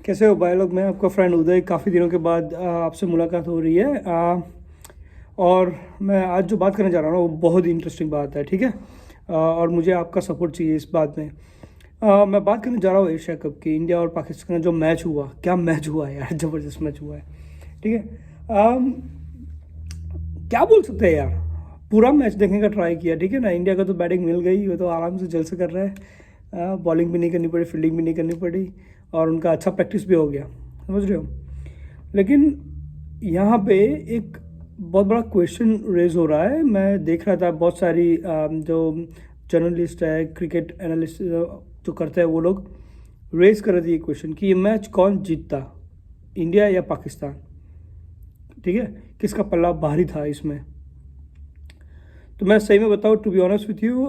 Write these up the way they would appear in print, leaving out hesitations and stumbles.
कैसे हो भाई लोग। मैं आपका फ्रेंड उदय। काफ़ी दिनों के बाद आपसे मुलाकात हो रही है। और मैं आज जो बात करने जा रहा हूँ वो बहुत ही इंटरेस्टिंग बात है, ठीक है। और मुझे आपका सपोर्ट चाहिए इस बात में। मैं बात करने जा रहा हूँ एशिया कप की। इंडिया और पाकिस्तान का जो मैच हुआ, क्या मैच हुआ है यार, ज़बरदस्त मैच हुआ है, ठीक है। क्या बोल सकते हैं यार, पूरा मैच देखने का ट्राई किया, ठीक है ना। इंडिया को तो बैटिंग मिल गई, वो तो आराम से जलसे कर रहा है। बॉलिंग भी नहीं करनी पड़ी, फील्डिंग भी नहीं करनी पड़ी, और उनका अच्छा प्रैक्टिस भी हो गया, समझ रहे हो। लेकिन यहाँ पे एक बहुत बड़ा क्वेश्चन रेज हो रहा है। मैं देख रहा था बहुत सारी जो जर्नलिस्ट है, क्रिकेट एनालिस्ट जो करते हैं, वो लोग रेज कर रहे थे ये क्वेश्चन कि ये मैच कौन जीतता, इंडिया या पाकिस्तान, ठीक है। किसका पल्ला भारी था इसमें। तो मैं सही में बताऊँ, to be honest with you,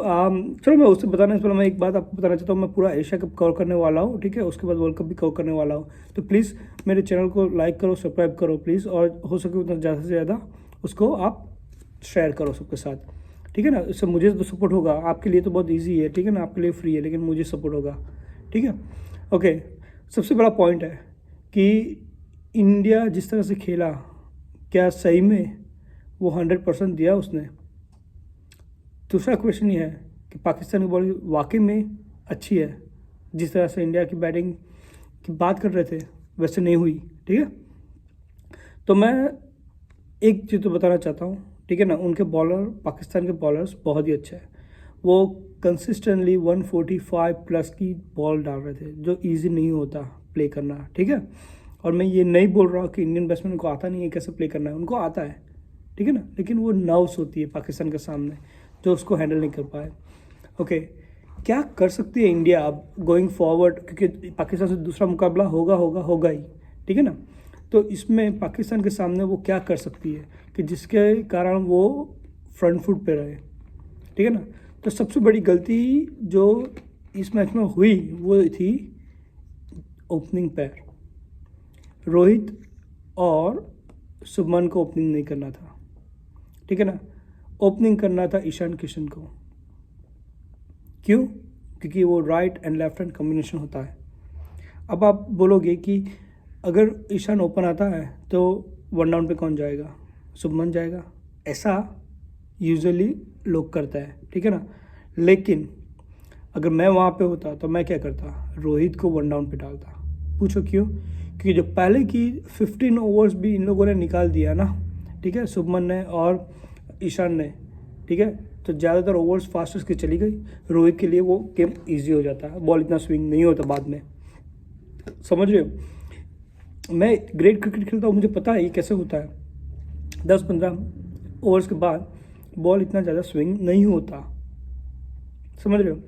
चलो मैं उससे बताने से पहले मैं एक बात आपको बताना चाहता हूँ। मैं पूरा एशिया कप कवर करने वाला हूँ, ठीक है। उसके बाद वर्ल्ड कप भी कवर करने वाला हूँ। तो प्लीज़ मेरे चैनल को लाइक करो, सब्सक्राइब करो प्लीज़, और हो सके उतना ज़्यादा से ज़्यादा उसको आप शेयर करो सबके साथ, ठीक है ना। इससे मुझे तो सपोर्ट होगा, आपके लिए तो बहुत ईजी है, ठीक है ना, आपके लिए फ्री है, लेकिन मुझे सपोर्ट होगा, ठीक है। ओके, सबसे बड़ा पॉइंट है कि इंडिया जिस तरह से खेला, क्या सही में वो 100% दिया उसने। दूसरा क्वेश्चन ये है कि पाकिस्तान की बॉलिंग वाकई में अच्छी है। जिस तरह से इंडिया की बैटिंग की बात कर रहे थे वैसे नहीं हुई, ठीक है। तो मैं एक चीज़ तो बताना चाहता हूँ, ठीक है ना। उनके बॉलर, पाकिस्तान के बॉलर्स बहुत ही अच्छे हैं। वो कंसिस्टेंटली 145 प्लस की बॉल डाल रहे थे, जो इजी नहीं होता प्ले करना, ठीक है। और मैं ये नहीं बोल रहा हूँ कि इंडियन बैट्समैन को आता नहीं है कैसे प्ले करना है, उनको आता है, ठीक है ना। लेकिन वो नर्व्स होती है पाकिस्तान के सामने, जो उसको हैंडल नहीं कर पाए। ओके, क्या कर सकती है इंडिया अब गोइंग फॉरवर्ड, क्योंकि पाकिस्तान से दूसरा मुकाबला होगा ही, ठीक है ना। तो इसमें पाकिस्तान के सामने वो क्या कर सकती है कि जिसके कारण वो फ्रंट फुट पे रहे, ठीक है ना। तो सबसे बड़ी गलती जो इस मैच में हुई वो थी ओपनिंग पैर। रोहित और शुभमन को ओपनिंग नहीं करना था, ठीक है ना। ओपनिंग करना था ईशान किशन को। क्यों? क्योंकि वो right and left hand combination होता है। अब आप बोलोगे कि अगर ईशान ओपन आता है तो वन डाउन पे कौन जाएगा? शुभमन जाएगा, ऐसा यूजुअली लोग करता है, ठीक है ना। लेकिन अगर मैं वहाँ पे होता तो मैं क्या करता? रोहित को वन डाउन पे डालता। पूछो क्यों? क्योंकि जो पहले की 15 ओवर्स भी इन लोगों ने निकाल दिया ना, ठीक है, शुभमन ने और ईशान ने, ठीक है। तो ज़्यादातर ओवर्स फास्टेस्ट की चली गई। रोहित के लिए वो गेम ईजी हो जाता है, बॉल इतना स्विंग नहीं होता बाद में, समझ रहे हो। मैं ग्रेट क्रिकेट खेलता हूँ, मुझे पता है ये कैसे होता है। 10-15 ओवर्स के बाद बॉल इतना ज़्यादा स्विंग नहीं होता, समझ रहे हो।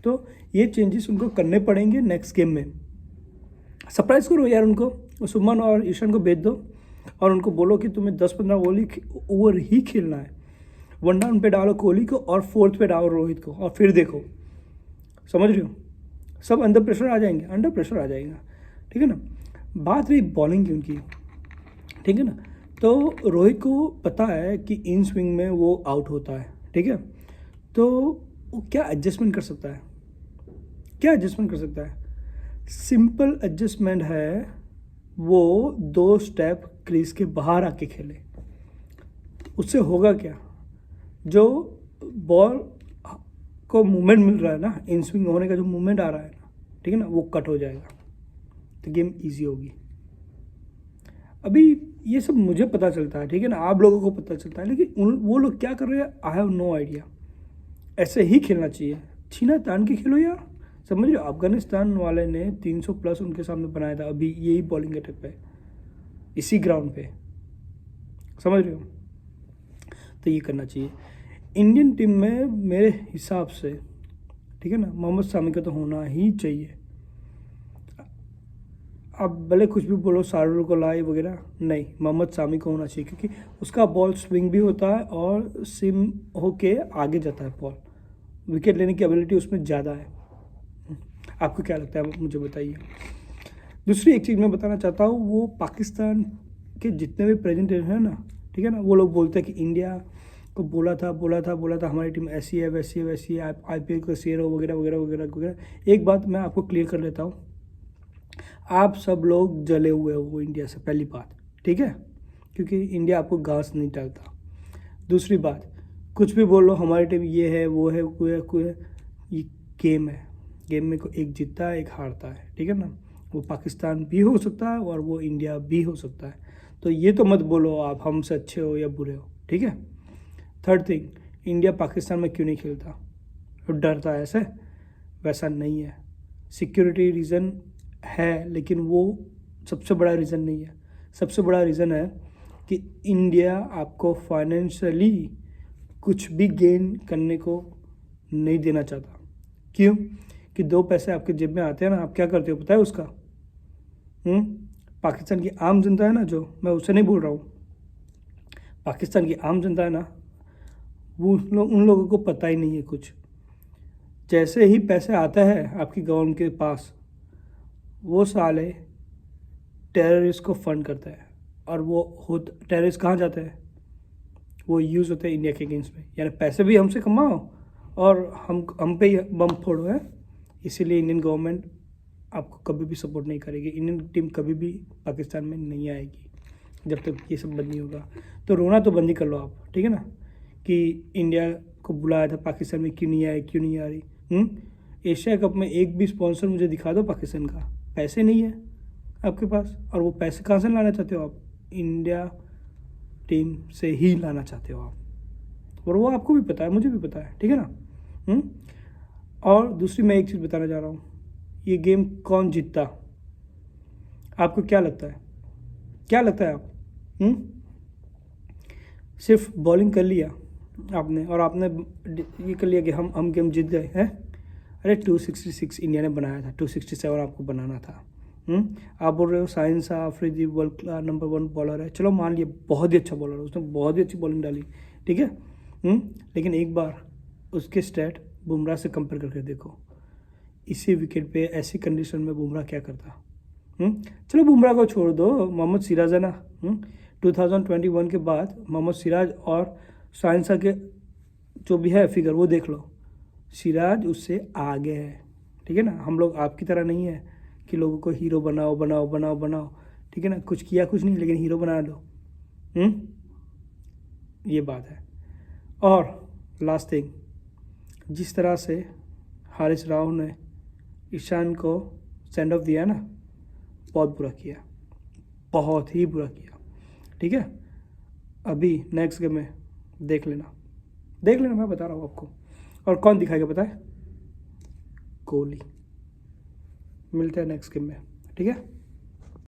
तो ये चेंजेस उनको करने पड़ेंगे नेक्स्ट गेम में। सरप्राइज़ करो यार उनको, शुभमन और ईशान को भेज दो और उनको बोलो कि तुम्हें 10-15 ओवर ही खेलना है। वन डाउन पे डालो कोहली को और फोर्थ पे डालो रोहित को, और फिर देखो, समझ रहे हो। सब अंडर प्रेशर आ जाएंगे, अंडर प्रेशर आ जाएगा, ठीक है ना। बात रही बॉलिंग की उनकी, ठीक है ना। तो रोहित को पता है कि इन स्विंग में वो आउट होता है, ठीक है। तो वो क्या एडजस्टमेंट कर सकता है? क्या एडजस्टमेंट कर सकता है? सिंपल एडजस्टमेंट है, वो 2 स्टेप क्रीज के बाहर आके खेले। उससे होगा क्या? जो बॉल को मूवमेंट मिल रहा है ना, इन स्विंग होने का जो मूवमेंट आ रहा है ना, ठीक है ना, वो कट हो जाएगा, तो गेम इजी होगी। अभी ये सब मुझे पता चलता है, ठीक है ना, आप लोगों को पता चलता है, लेकिन वो लोग क्या कर रहे हैं, आई हैव नो आइडिया। ऐसे ही खेलना चाहिए, छीना तान के खेलो यार, समझ रहे हो। अफगानिस्तान वाले ने 300 प्लस उनके सामने बनाया था अभी यही बॉलिंग अटैक पे, इसी ग्राउंड पे, समझ रहे हो। तो ये करना चाहिए इंडियन टीम में मेरे हिसाब से, ठीक है ना। मोहम्मद सामी का तो होना ही चाहिए। अब भले कुछ भी बोलो, शाहरुल को लाई वगैरह, नहीं, मोहम्मद सामी को होना चाहिए, क्योंकि उसका बॉल स्विंग भी होता है और सिम होके आगे जाता है बॉल, विकेट लेने की एबिलिटी उसमें ज़्यादा है। आपको क्या लगता है मुझे बताइए। दूसरी एक चीज़ मैं बताना चाहता हूँ, वो पाकिस्तान के जितने भी प्रेजेंटेटर हैं ना, ठीक है ना, वो लोग बोलते हैं कि इंडिया को बोला था हमारी टीम ऐसी है वैसी है, IPL का शेयर हो वगैरह वगैरह वगैरह वगैरह। एक बात मैं आपको क्लियर कर लेता हूँ, आप सब लोग जले हुए हो इंडिया से, पहली बात, ठीक है, क्योंकि इंडिया आपको घास नहीं डालता। दूसरी बात, कुछ भी बोलो हमारी टीम ये है वो है कोई है, ये गेम है, गेम में को एक जीतता है एक हारता है, ठीक है ना। वो पाकिस्तान भी हो सकता है और वो इंडिया भी हो सकता है, तो ये तो मत बोलो आप हमसे अच्छे हो या बुरे हो, ठीक है। थर्ड थिंग, इंडिया पाकिस्तान में क्यों नहीं खेलता, वो डरता है ऐसे, वैसा नहीं है। सिक्योरिटी रीज़न है, लेकिन वो सबसे बड़ा रीज़न नहीं है। सबसे बड़ा रीज़न है कि इंडिया आपको फाइनेंशियली कुछ भी गेन करने को नहीं देना चाहता। क्यों? कि दो पैसे आपके जेब में आते हैं ना, आप क्या करते हो पता है उसका? पाकिस्तान की आम जनता है ना, जो मैं उससे नहीं बोल रहा हूँ, पाकिस्तान की आम जनता है ना, वो उन लोगों को पता ही नहीं है कुछ। जैसे ही पैसे आता है आपकी गवर्नमेंट के पास, वो साले टेररिस्ट को फंड करता है, और वो टेररिस्ट कहाँ जाते हैं? वो यूज़ होते हैं इंडिया के अगेंस्ट में, यानी पैसे भी हमसे कमाओ और हम पे ही बम फोड़ो है। इसीलिए इंडियन गवर्नमेंट आपको कभी भी सपोर्ट नहीं करेगी, इंडियन टीम कभी भी पाकिस्तान में नहीं आएगी जब तक ये सब बंद नहीं होगा। तो रोना तो बंद ही कर लो आप, ठीक है ना, कि इंडिया को बुलाया था पाकिस्तान में क्यों नहीं आए, क्यों नहीं आ रही। एशिया कप में एक भी स्पॉन्सर मुझे दिखा दो पाकिस्तान का, पैसे नहीं है आपके पास, और वो पैसे कहाँ से लाना चाहते हो आप? इंडिया टीम से ही लाना चाहते हो आप, और वो आपको भी पता है, मुझे भी पता है, ठीक है ना। और दूसरी मैं एक चीज़ बताना चाह रहा हूँ, ये गेम कौन जीतता आपको क्या लगता है? क्या लगता है आप? सिर्फ बॉलिंग कर लिया आपने और आपने ये कर लिया कि हम गेम जीत गए हैं? अरे 266 इंडिया ने बनाया था, 267 आपको बनाना था। आप बोल रहे हो Sahil Shah Afridi world number 1 bowler है, चलो मान लिया, बहुत ही अच्छा बॉलर है, उसने बहुत ही अच्छी बॉलिंग डाली, ठीक है। लेकिन एक बार उसके स्टैट बुमराह से कंपेयर करके देखो, इसी विकेट पे ऐसी कंडीशन में बुमराह क्या करता। चलो बुमराह को छोड़ दो, मोहम्मद सिराज है ना, 2021 के बाद मोहम्मद सिराज और साहिल शाह के जो भी है फिगर वो देख लो, सिराज उससे आगे है, ठीक है ना। हम लोग आपकी तरह नहीं है कि लोगों को हीरो बनाओ बनाओ बनाओ बनाओ, ठीक है ना, कुछ किया कुछ नहीं लेकिन हीरो बना लो। ये बात है। और लास्ट थिंग, जिस तरह से हारिस राव ने ईशान को सेंड ऑफ दिया ना, बहुत बुरा किया, बहुत ही बुरा किया, ठीक है। अभी नेक्स्ट गेम में देख लेना, मैं बता रहा हूँ आपको। और कौन दिखाएगा पता है? कोहली। मिलते हैं नेक्स्ट गेम में, ठीक है।